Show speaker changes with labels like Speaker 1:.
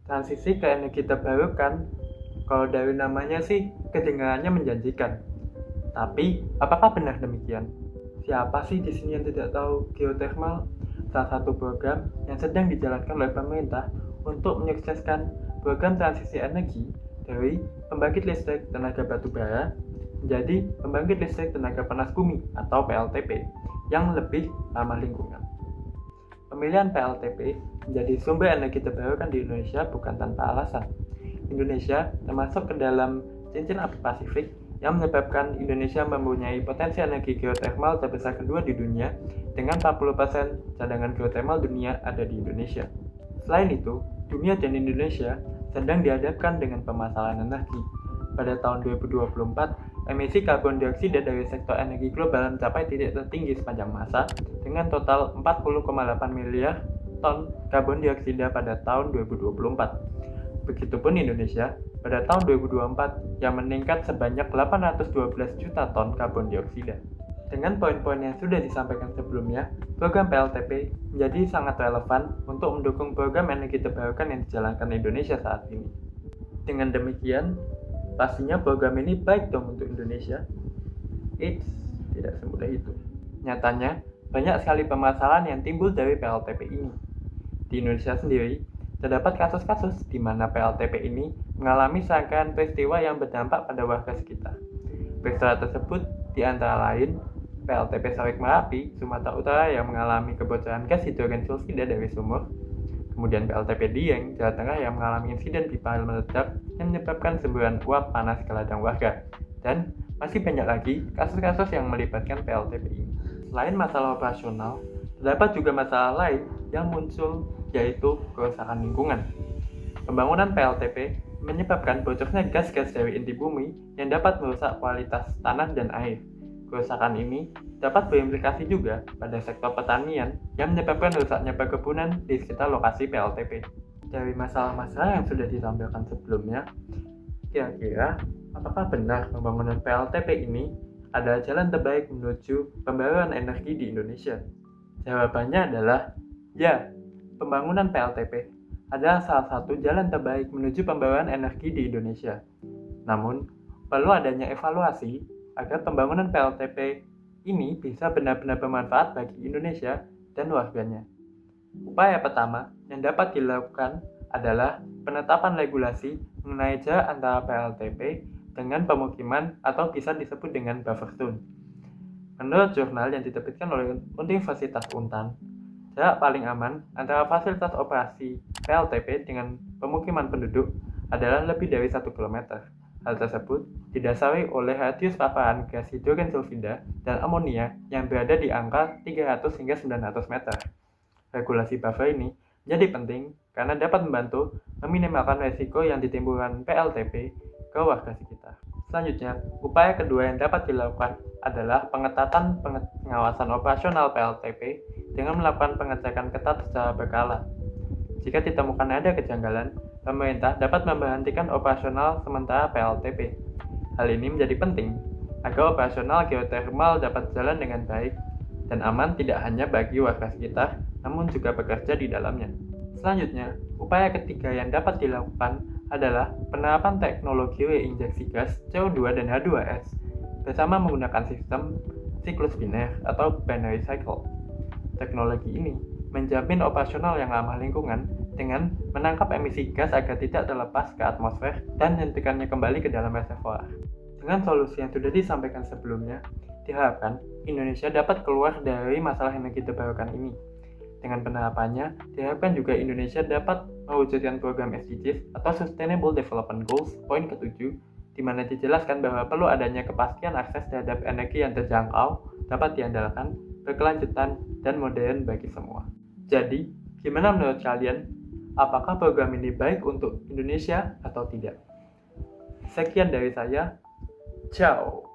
Speaker 1: Transisi ke energi terbarukan, kalau dari namanya sih kedengarannya menjanjikan. Tapi, apakah benar demikian? Siapa sih di sini yang tidak tahu geothermal? Salah satu program yang sedang dijalankan oleh pemerintah untuk menyukseskan program transisi energi dari pembangkit listrik tenaga batu bara menjadi pembangkit listrik tenaga panas bumi atau PLTP yang lebih ramah lingkungan. Pemilihan PLTP menjadi sumber energi terbarukan di Indonesia bukan tanpa alasan. Indonesia termasuk ke dalam cincin api Pasifik yang menyebabkan Indonesia mempunyai potensi energi geothermal terbesar kedua di dunia dengan 40% cadangan geothermal dunia ada di Indonesia. Selain itu, dunia dan Indonesia sedang dihadapkan dengan permasalahan energi. Pada tahun 2024, emisi karbon dioksida dari sektor energi global mencapai titik tertinggi sepanjang masa dengan total 40,8 miliar ton karbon dioksida pada tahun 2024. Begitupun Indonesia pada tahun 2024 yang meningkat sebanyak 812 juta ton karbon dioksida. Dengan poin-poin yang sudah disampaikan sebelumnya, program PLTP menjadi sangat relevan untuk mendukung program energi terbarukan yang dijalankan Indonesia saat ini. Dengan demikian, pastinya program ini baik dong untuk Indonesia. Tidak semudah itu. Nyatanya, banyak sekali permasalahan yang timbul dari PLTP ini. Di Indonesia sendiri, terdapat kasus-kasus di mana PLTP ini mengalami serangkaian peristiwa yang berdampak pada warga sekitar. Peristiwa tersebut di antara lain PLTP Sawik Merapi, Sumatera Utara yang mengalami kebocoran gas hidrogen sulfida dari sumur, kemudian PLTP Dieng, Jawa Tengah yang mengalami insiden pipa meledak yang menyebabkan semburan uap panas ke ladang warga, dan masih banyak lagi kasus-kasus yang melibatkan PLTP ini. Selain masalah operasional, terdapat juga masalah lain yang muncul, yaitu kerusakan lingkungan. Pembangunan PLTP menyebabkan bocornya gas-gas dari inti bumi yang dapat merusak kualitas tanah dan air. Kerusakan ini dapat berimplikasi juga pada sektor pertanian yang menyebabkan rusaknya perkebunan di sekitar lokasi PLTP. Dari masalah-masalah yang sudah ditampilkan sebelumnya, kira-kira apakah benar pembangunan PLTP ini adalah jalan terbaik menuju pembaruan energi di Indonesia? Jawabannya adalah ya, pembangunan PLTP adalah salah satu jalan terbaik menuju pembaruan energi di Indonesia. Namun, perlu adanya evaluasi agar pembangunan PLTP ini bisa benar-benar bermanfaat bagi Indonesia dan warganya. Upaya pertama yang dapat dilakukan adalah penetapan regulasi mengenai jarak antara PLTP dengan pemukiman atau bisa disebut dengan buffer zone. Menurut jurnal yang diterbitkan oleh Universitas Untan, jarak paling aman antara fasilitas operasi PLTP dengan pemukiman penduduk adalah lebih dari 1 km. Hal tersebut didasari oleh radius paparan gas hidrogen sulfida dan amonia yang berada di angka 300 hingga 900 meter. Regulasi buffer ini menjadi penting karena dapat membantu meminimalkan risiko yang ditimbulkan PLTP ke warga sekitar. Selanjutnya, upaya kedua yang dapat dilakukan adalah pengetatan pengawasan operasional PLTP dengan melakukan pengecekan ketat secara berkala. Jika ditemukan ada kejanggalan, pemerintah dapat memberhentikan operasional sementara PLTP. Hal ini menjadi penting agar operasional geothermal dapat jalan dengan baik dan aman tidak hanya bagi warga sekitar, namun juga bekerja di dalamnya. Selanjutnya, upaya ketiga yang dapat dilakukan adalah penerapan teknologi reinjeksi gas CO2 dan H2S bersama menggunakan sistem siklus biner atau binary cycle. Teknologi ini menjamin operasional yang ramah lingkungan dengan menangkap emisi gas agar tidak terlepas ke atmosfer dan menghentikannya kembali ke dalam reservoir. Dengan solusi yang sudah disampaikan sebelumnya, diharapkan Indonesia dapat keluar dari masalah energi terbarukan ini. Dengan penerapannya, diharapkan juga Indonesia dapat mewujudkan program SDGs atau Sustainable Development Goals poin ke-7, di mana dijelaskan bahwa perlu adanya kepastian akses terhadap energi yang terjangkau, dapat diandalkan, berkelanjutan, dan modern bagi semua. Jadi, gimana menurut kalian? Apakah program ini baik untuk Indonesia atau tidak? Sekian dari saya. Ciao.